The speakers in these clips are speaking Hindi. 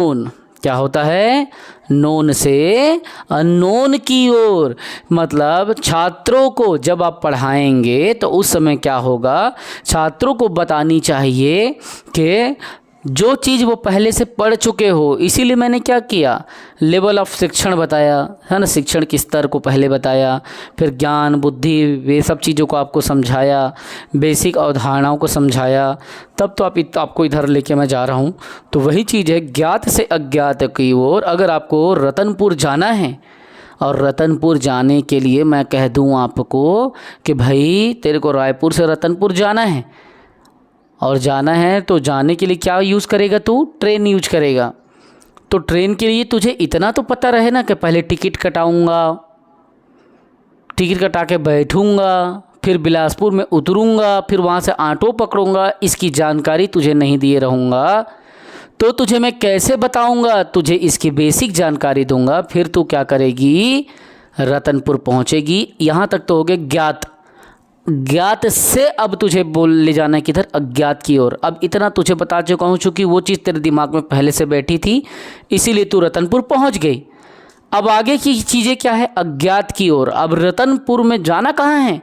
नोन क्या होता है, नोन से अननोन की ओर। मतलब छात्रों को जब आप पढ़ाएंगे तो उस समय क्या होगा, छात्रों को बतानी चाहिए कि जो चीज़ वो पहले से पढ़ चुके हो। इसीलिए मैंने क्या किया, लेवल ऑफ शिक्षण बताया है ना, शिक्षण के स्तर को पहले बताया, फिर ज्ञान बुद्धि वे सब चीज़ों को आपको समझाया, बेसिक अवधारणाओं को समझाया, तब तो आपको इधर लेके मैं जा रहा हूँ। तो वही चीज़ है, ज्ञात से अज्ञात की ओर। अगर आपको रतनपुर जाना है और रतनपुर जाने के लिए मैं कह दूँ आपको कि भाई तेरे को रायपुर से रतनपुर जाना है, और जाना है तो जाने के लिए क्या यूज़ करेगा तू, ट्रेन यूज करेगा। तो ट्रेन के लिए तुझे इतना तो पता रहे ना कि पहले टिकट कटाऊंगा, टिकट कटा के बैठूंगा, फिर बिलासपुर में उतरूंगा, फिर वहाँ से ऑटो पकड़ूंगा। इसकी जानकारी तुझे नहीं दिए रहूँगा तो तुझे मैं कैसे बताऊंगा, तुझे इसकी बेसिक जानकारी दूंगा। फिर तू क्या करेगी, रतनपुर पहुँचेगी। यहाँ तक तो हो गए ज्ञात। ज्ञात से अब तुझे बोल ले जाना है किधर, अज्ञात की ओर। अब इतना तुझे बता चुका हूँ, चूँकि वो चीज़ तेरे दिमाग में पहले से बैठी थी, इसीलिए तू रतनपुर पहुँच गई। अब आगे की चीज़ें क्या है, अज्ञात की ओर। अब रतनपुर में जाना कहाँ है,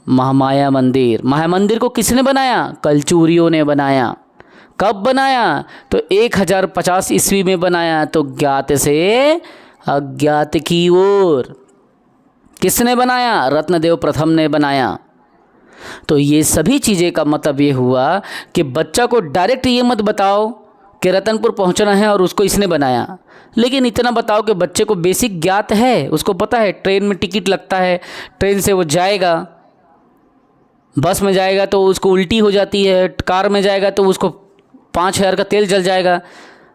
महामाया मंदिर। माया मंदिर को किसने बनाया, कलचूरियों ने बनाया। कब बनाया, तो 1050 ईस्वी में बनाया। तो ज्ञात से अज्ञात की ओर किसने बनाया, रत्नदेव प्रथम ने बनाया। तो ये सभी चीज़ें का मतलब ये हुआ कि बच्चा को डायरेक्ट ये मत बताओ कि रतनपुर पहुंचना है और उसको इसने बनाया, लेकिन इतना बताओ कि बच्चे को बेसिक ज्ञात है, उसको पता है ट्रेन में टिकट लगता है, ट्रेन से वो जाएगा, बस में जाएगा तो उसको उल्टी हो जाती है, कार में जाएगा तो उसको 5000 का तेल जल जाएगा।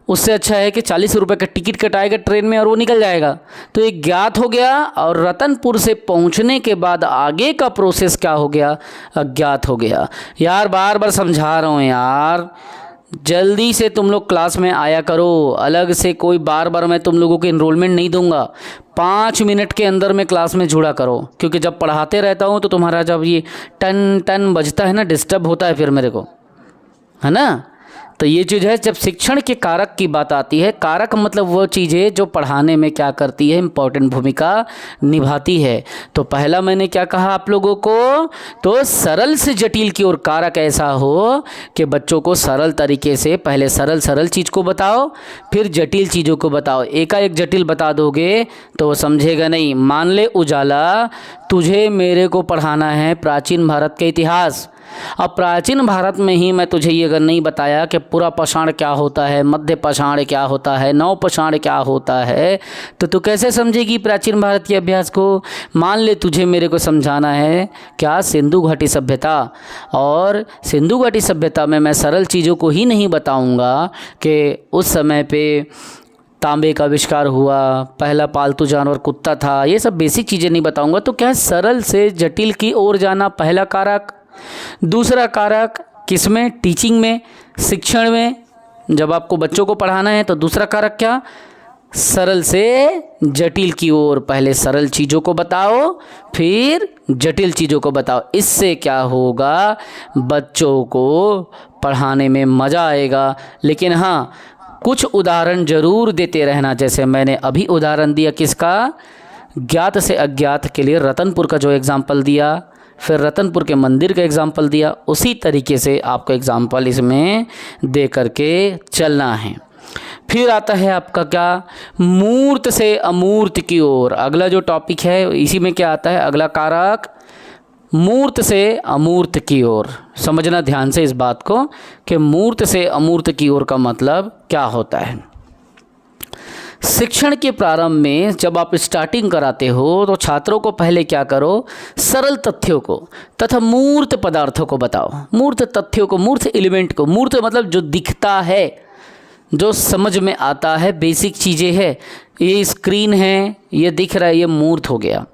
उससे अच्छा है कि 40 रुपये का टिकट कटाएगा ट्रेन में और वो निकल जाएगा। तो ये ज्ञात हो गया। और रतनपुर से पहुंचने के बाद आगे का प्रोसेस क्या हो गया, अज्ञात हो गया। यार बार बार समझा रहा हूँ यार, जल्दी से तुम लोग क्लास में आया करो। अलग से कोई बार बार मैं तुम लोगों को इनरोलमेंट नहीं दूंगा। 5 मिनट के अंदर में क्लास में जुड़ा करो, क्योंकि जब पढ़ाते रहता हूँ तो तुम्हारा जब ये टन टन बजता है ना, डिस्टर्ब होता है फिर मेरे को, है ना। तो ये चीज़ है, जब शिक्षण के कारक की बात आती है, कारक मतलब वो चीज़ें जो पढ़ाने में क्या करती है, इम्पोर्टेंट भूमिका निभाती है। तो पहला मैंने क्या कहा आप लोगों को, तो सरल से जटिल की ओर कारक ऐसा हो कि बच्चों को सरल तरीके से पहले सरल चीज़ को बताओ, फिर जटिल चीज़ों को बताओ। एकाएक जटिल बता दोगे तो वो समझेगा नहीं। मान ले उजाला, तुझे मेरे को पढ़ाना है प्राचीन भारत के इतिहास। अब प्राचीन भारत में ही मैं तुझे ये अगर नहीं बताया कि पूरा पाषाण क्या होता है, मध्य पाषाण क्या होता है, नव पाषाण क्या होता है, तो तू कैसे समझेगी प्राचीन भारत के अभ्यास को। मान ले तुझे मेरे को समझाना है क्या, सिंधु घाटी सभ्यता। और सिंधु घाटी सभ्यता में मैं सरल चीज़ों को ही नहीं बताऊंगा कि उस समय पे तांबे का आविष्कार हुआ, पहला पालतू जानवर कुत्ता था, ये सब बेसिक चीज़ें नहीं बताऊंगा। तो क्या है, सरल से जटिल की ओर जाना पहला कारक। दूसरा कारक किसमें, टीचिंग में, शिक्षण में, जब आपको बच्चों को पढ़ाना है तो दूसरा कारक क्या, सरल से जटिल की ओर। पहले सरल चीज़ों को बताओ, फिर जटिल चीज़ों को बताओ। इससे क्या होगा, बच्चों को पढ़ाने में मज़ा आएगा। लेकिन हाँ, कुछ उदाहरण ज़रूर देते रहना। जैसे मैंने अभी उदाहरण दिया किसका, ज्ञात से अज्ञात के लिए रतनपुर का जो एग्ज़ाम्पल दिया, फिर रतनपुर के मंदिर का एग्ज़ाम्पल दिया, उसी तरीके से आपको एग्ज़ाम्पल इसमें दे करके चलना है। फिर आता है आपका क्या, मूर्त से अमूर्त की ओर। अगला जो टॉपिक है इसी में क्या आता है, अगला कारक मूर्त से अमूर्त की ओर। समझना ध्यान से इस बात को कि मूर्त से अमूर्त की ओर का मतलब क्या होता है। शिक्षण के प्रारंभ में जब आप स्टार्टिंग कराते हो तो छात्रों को पहले क्या करो, सरल तथ्यों को तथा मूर्त पदार्थों को बताओ। मूर्त तथ्यों को, मूर्त एलिमेंट को, मूर्त मतलब जो दिखता है, जो समझ में आता है, बेसिक चीज़ें हैं। ये स्क्रीन है, ये दिख रहा है, ये मूर्त हो गया।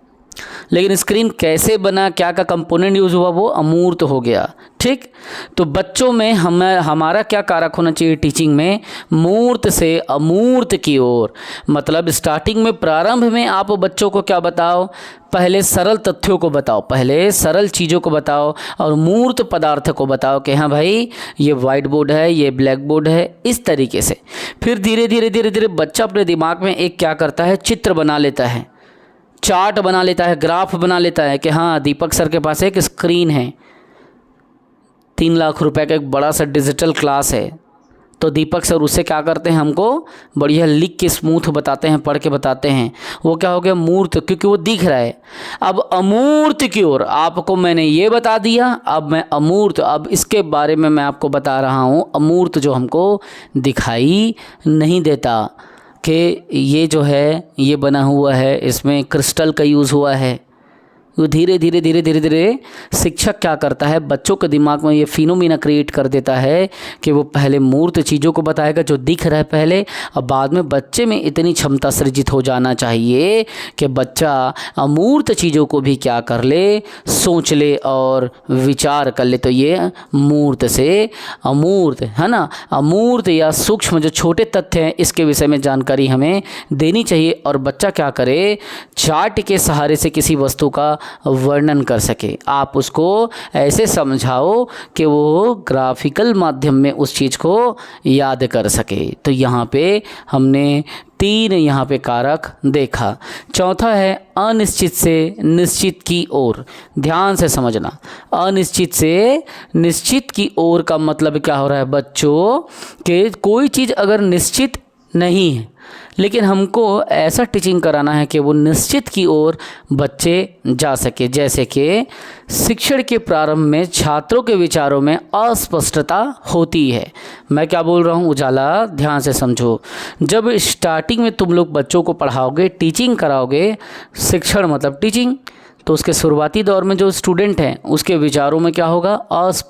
लेकिन स्क्रीन कैसे बना, क्या का कंपोनेंट यूज़ हुआ, वो अमूर्त हो गया। ठीक, तो बच्चों में हमारा क्या कारक होना चाहिए टीचिंग में, मूर्त से अमूर्त की ओर। मतलब स्टार्टिंग में, प्रारंभ में आप बच्चों को क्या बताओ, पहले सरल तथ्यों को बताओ, पहले सरल चीज़ों को बताओ और मूर्त पदार्थ को बताओ कि हाँ भाई ये वाइट बोर्ड है, ये ब्लैक बोर्ड है, इस तरीके से। फिर धीरे धीरे धीरे धीरे बच्चा अपने दिमाग में एक क्या करता है, चित्र बना लेता है, चार्ट बना लेता है, ग्राफ बना लेता है कि हाँ दीपक सर के पास एक स्क्रीन है, 3 लाख रुपए का एक बड़ा सा डिजिटल क्लास है। तो दीपक सर उससे क्या करते हैं, हमको बढ़िया लिख के स्मूथ बताते हैं, पढ़ के बताते हैं। वो क्या हो गया, मूर्त, क्योंकि वो दिख रहा है। अब अमूर्त की ओर, आपको मैंने ये बता दिया, अब मैं अमूर्त, अब इसके बारे में मैं आपको बता रहा हूँ, अमूर्त जो हमको दिखाई नहीं देता, कि ये जो है ये बना हुआ है, इसमें क्रिस्टल का यूज़ हुआ है। वो धीरे धीरे धीरे धीरे धीरे शिक्षक क्या करता है, बच्चों के दिमाग में ये फिनोमिना क्रिएट कर देता है कि वो पहले मूर्त चीज़ों को बताएगा जो दिख रहा है पहले, और बाद में बच्चे में इतनी क्षमता सृजित हो जाना चाहिए कि बच्चा अमूर्त चीज़ों को भी क्या कर ले, सोच ले और विचार कर ले। तो ये मूर्त से अमूर्त है ना, अमूर्त या सूक्ष्म जो छोटे तथ्य हैं, इसके विषय में जानकारी हमें देनी चाहिए। और बच्चा क्या करे, चार्ट के सहारे से किसी वस्तु का वर्णन कर सके। आप उसको ऐसे समझाओ कि वो ग्राफिकल माध्यम में उस चीज़ को याद कर सके। तो यहाँ पे हमने 3 यहाँ पे कारक देखा। चौथा है अनिश्चित से निश्चित की ओर। ध्यान से समझना, अनिश्चित से निश्चित की ओर का मतलब क्या हो रहा है बच्चों, कि कोई चीज़ अगर निश्चित नहीं है लेकिन हमको ऐसा टीचिंग कराना है कि वो निश्चित की ओर बच्चे जा सके। जैसे कि शिक्षण के प्रारंभ में छात्रों के विचारों में अस्पष्टता होती है। मैं क्या बोल रहा हूँ उजाला, ध्यान से समझो। जब स्टार्टिंग में तुम लोग बच्चों को पढ़ाओगे, टीचिंग कराओगे, शिक्षण मतलब टीचिंग, तो उसके शुरुआती दौर में जो स्टूडेंट हैं उसके विचारों में क्या होगा,